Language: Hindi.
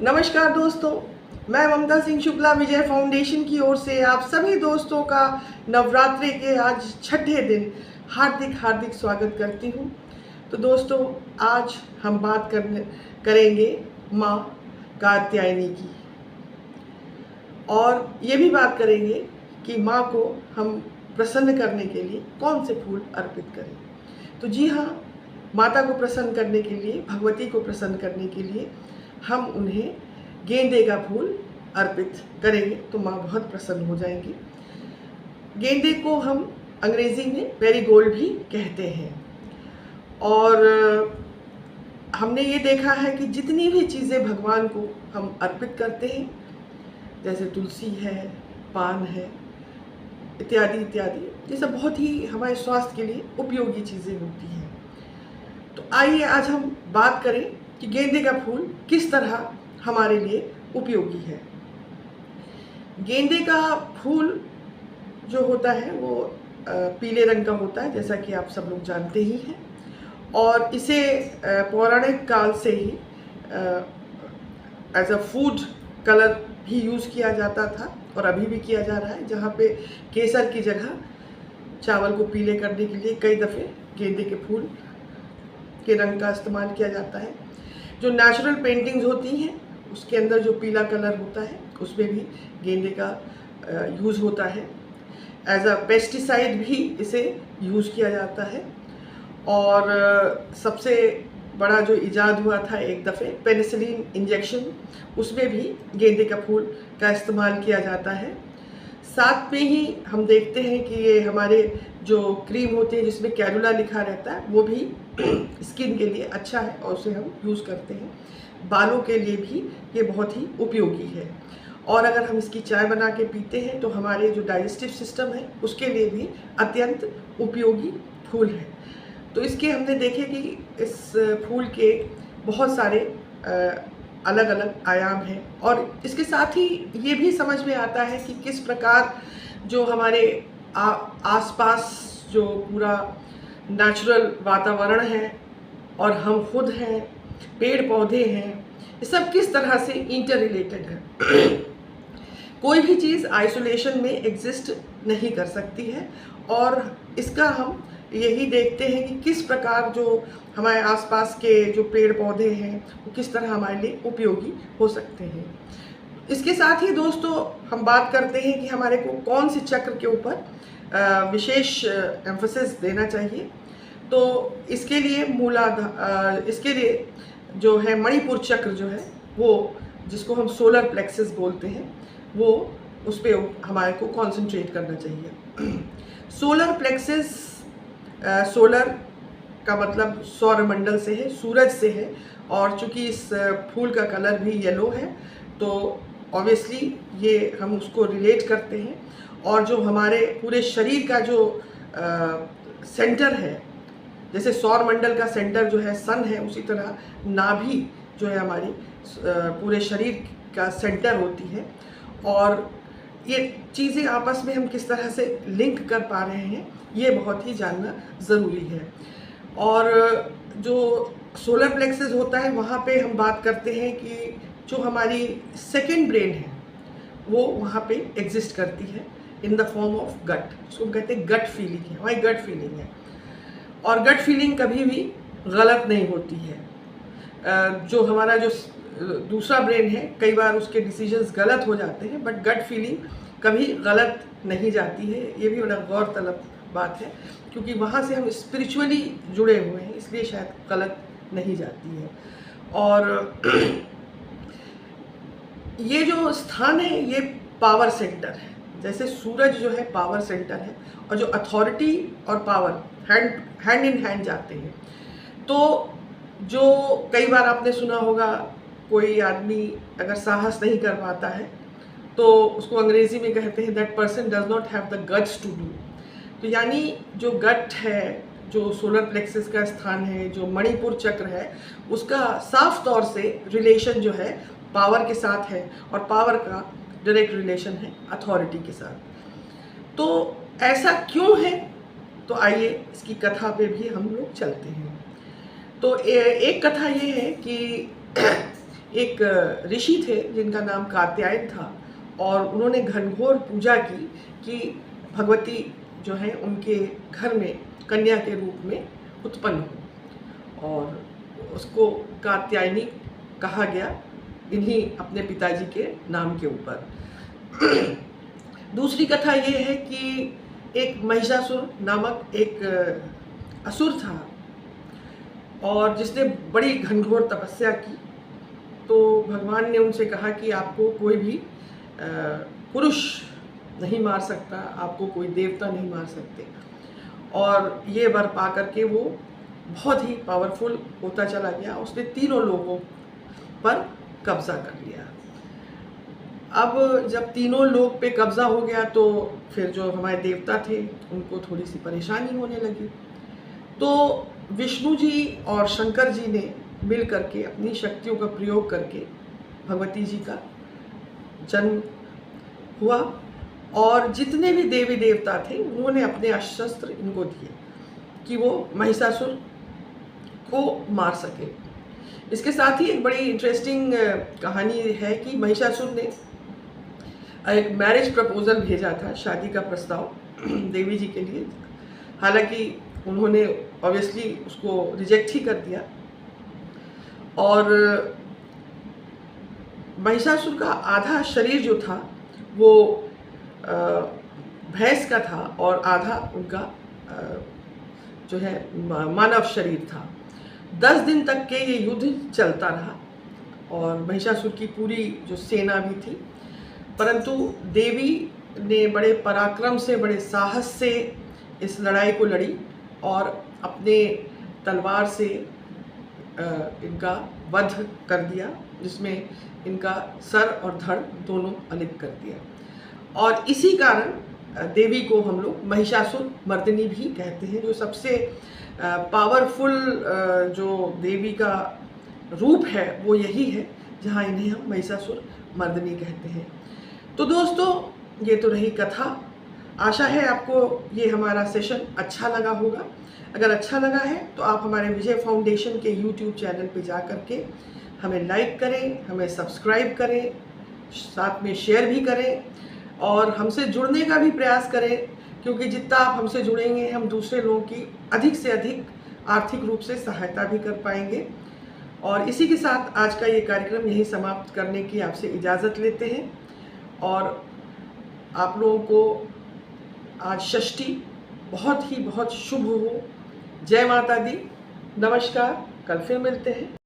नमस्कार दोस्तों, मैं ममता सिंह शुक्ला विजय फाउंडेशन की ओर से आप सभी दोस्तों का नवरात्रि के आज छठे दिन हार्दिक हार्दिक स्वागत करती हूँ। तो दोस्तों, आज हम बात करेंगे माँ कात्यायनी की, और ये भी बात करेंगे कि माँ को हम प्रसन्न करने के लिए कौन से फूल अर्पित करें। तो जी हाँ, माता को प्रसन्न करने के लिए, भगवती को प्रसन्न करने के लिए हम उन्हें गेंदे का फूल अर्पित करेंगे तो माँ बहुत प्रसन्न हो जाएंगी। गेंदे को हम अंग्रेजी में मैरीगोल्ड भी कहते हैं। और हमने ये देखा है कि जितनी भी चीज़ें भगवान को हम अर्पित करते हैं, जैसे तुलसी है, पान है, इत्यादि इत्यादि, ये सब बहुत ही हमारे स्वास्थ्य के लिए उपयोगी चीज़ें होती हैं। तो आइए आज हम बात करें कि गेंदे का फूल किस तरह हमारे लिए उपयोगी है। गेंदे का फूल जो होता है वो पीले रंग का होता है, जैसा कि आप सब लोग जानते ही हैं, और इसे पौराणिक काल से ही एज अ फूड कलर भी यूज़ किया जाता था और अभी भी किया जा रहा है, जहाँ पे केसर की जगह चावल को पीले करने के लिए कई दफ़े गेंदे के फूल के रंग का इस्तेमाल किया जाता है। जो नेचुरल पेंटिंग्स होती हैं उसके अंदर जो पीला कलर होता है उसमें भी गेंदे का यूज़ होता है। एज अ पेस्टिसाइड भी इसे यूज़ किया जाता है। और सबसे बड़ा जो इजाद हुआ था एक दफ़े पेनिसिलिन इंजेक्शन, उसमें भी गेंदे का फूल का इस्तेमाल किया जाता है। साथ में ही हम देखते हैं कि ये हमारे जो क्रीम होती है जिसमें कैरुला लिखा रहता है वो भी स्किन के लिए अच्छा है और उसे हम यूज़ करते हैं। बालों के लिए भी ये बहुत ही उपयोगी है, और अगर हम इसकी चाय बना के पीते हैं तो हमारे जो डाइजेस्टिव सिस्टम है उसके लिए भी अत्यंत उपयोगी फूल है। तो इसके हमने देखे कि इस फूल के बहुत सारे अलग अलग आयाम हैं, और इसके साथ ही ये भी समझ में आता है कि किस प्रकार जो हमारे आसपास जो पूरा नेचुरल वातावरण है और हम खुद हैं, पेड़ पौधे हैं, ये सब किस तरह से इंटर रिलेटेड है। कोई भी चीज़ आइसोलेशन में एग्जिस्ट नहीं कर सकती है, और इसका हम यही देखते हैं कि किस प्रकार जो हमारे आसपास के जो पेड़ पौधे हैं वो किस तरह हमारे लिए उपयोगी हो सकते हैं। इसके साथ ही दोस्तों हम बात करते हैं कि हमारे को कौन से चक्र के ऊपर विशेष एम्फोसिस देना चाहिए। तो इसके लिए इसके लिए जो है मणिपुर चक्र जो है वो, जिसको हम सोलर प्लेक्सस बोलते हैं, वो उस पर हमारे को कंसंट्रेट करना चाहिए। सोलर प्लेक्सस, सोलर का मतलब सौरमंडल से है, सूरज से है, और चूंकि इस फूल का कलर भी येलो है तो ऑब्वियसली ये हम उसको रिलेट करते हैं। और जो हमारे पूरे शरीर का जो सेंटर है, जैसे सौरमंडल का सेंटर जो है सन है, उसी तरह नाभि जो है हमारी पूरे शरीर का सेंटर होती है। और ये चीज़ें आपस में हम किस तरह से लिंक कर पा रहे हैं ये बहुत ही जानना ज़रूरी है। और जो सोलर प्लेक्सस होता है वहाँ पे हम बात करते हैं कि जो हमारी सेकंड ब्रेन है वो वहाँ पे एग्जिस्ट करती है in the form of gut, उसको कहते हैं गट फीलिंग है, हमारी गट फीलिंग है। और गट फीलिंग कभी भी गलत नहीं होती है। जो हमारा जो दूसरा ब्रेन है, कई बार उसके डिसीजंस गलत हो जाते हैं, बट गट फीलिंग कभी गलत नहीं जाती है। ये भी बड़ा गौरतलब बात है, क्योंकि वहाँ से हम स्पिरिचुअली जुड़े हुए हैं, इसलिए शायद गलत नहीं जाती है। और ये जो स्थान है ये पावर सेंटर है, जैसे सूरज जो है पावर सेंटर है, और जो अथॉरिटी और पावर हैंड इन हैंड जाते हैं। तो जो कई बार आपने सुना होगा, कोई आदमी अगर साहस नहीं कर पाता है तो उसको अंग्रेजी में कहते हैं that person does not have the guts to do. तो यानी जो गट है, जो सोलर प्लेक्सस का स्थान है, जो मणिपुर चक्र है, उसका साफ तौर से रिलेशन जो है पावर के साथ है, और पावर का डायरेक्ट रिलेशन है अथॉरिटी के साथ। तो ऐसा क्यों है, तो आइए इसकी कथा पे भी हम लोग चलते हैं। तो एक कथा ये है कि एक ऋषि थे जिनका नाम कात्यायन था, और उन्होंने घनघोर पूजा की कि भगवती जो है उनके घर में कन्या के रूप में उत्पन्न हो, और उसको कात्यायनी कहा गया इन्हीं अपने पिताजी के नाम के ऊपर। दूसरी कथा ये है कि एक महिषासुर नामक एक असुर था, और जिसने बड़ी घनघोर तपस्या की। तो भगवान ने उनसे कहा कि आपको कोई भी पुरुष नहीं मार सकता, आपको कोई देवता नहीं मार सकते। और ये वर पा करके वो बहुत ही पावरफुल होता चला गया। उसने तीनों लोगों पर कब्जा कर लिया। अब जब तीनों लोग पे कब्जा हो गया तो फिर जो हमारे देवता थे उनको थोड़ी सी परेशानी होने लगी। तो विष्णु जी और शंकर जी ने मिल करके अपनी शक्तियों का प्रयोग करके भगवती जी का जन्म हुआ, और जितने भी देवी देवता थे उन्होंने अपने अस्त्र इनको दिए कि वो महिषासुर को मार सके। इसके साथ ही एक बड़ी इंटरेस्टिंग कहानी है कि महिषासुर ने एक मैरिज प्रपोजल भेजा था, शादी का प्रस्ताव देवी जी के लिए। हालांकि उन्होंने ऑब्वियसली उसको रिजेक्ट ही कर दिया, और महिषासुर का आधा शरीर जो था वो भैंस का था, और आधा उनका जो है मानव शरीर था। 10 दिन तक के ये युद्ध चलता रहा, और महिषासुर की पूरी जो सेना भी थी, परंतु देवी ने बड़े पराक्रम से, बड़े साहस से इस लड़ाई को लड़ी, और अपने तलवार से इनका वध कर दिया, जिसमें इनका सर और धड़ दोनों अलग कर दिया। और इसी कारण देवी को हम लोग महिषासुर मर्दिनी भी कहते हैं। जो सबसे पावरफुल जो देवी का रूप है वो यही है, जहाँ इन्हें हम महिषासुर मर्दिनी कहते हैं। तो दोस्तों, ये तो रही कथा। आशा है आपको ये हमारा सेशन अच्छा लगा होगा। अगर अच्छा लगा है तो आप हमारे विजय फाउंडेशन के YouTube चैनल पे जा करके हमें लाइक करें, हमें सब्सक्राइब करें, साथ में शेयर भी करें, और हमसे जुड़ने का भी प्रयास करें, क्योंकि जितना आप हमसे जुड़ेंगे हम दूसरे लोगों की अधिक से अधिक आर्थिक रूप से सहायता भी कर पाएंगे। और इसी के साथ आज का ये कार्यक्रम यहीं समाप्त करने की आपसे इजाज़त लेते हैं, और आप लोगों को आज षष्ठी बहुत शुभ हो। जय माता दी। नमस्कार। कल फिर मिलते हैं।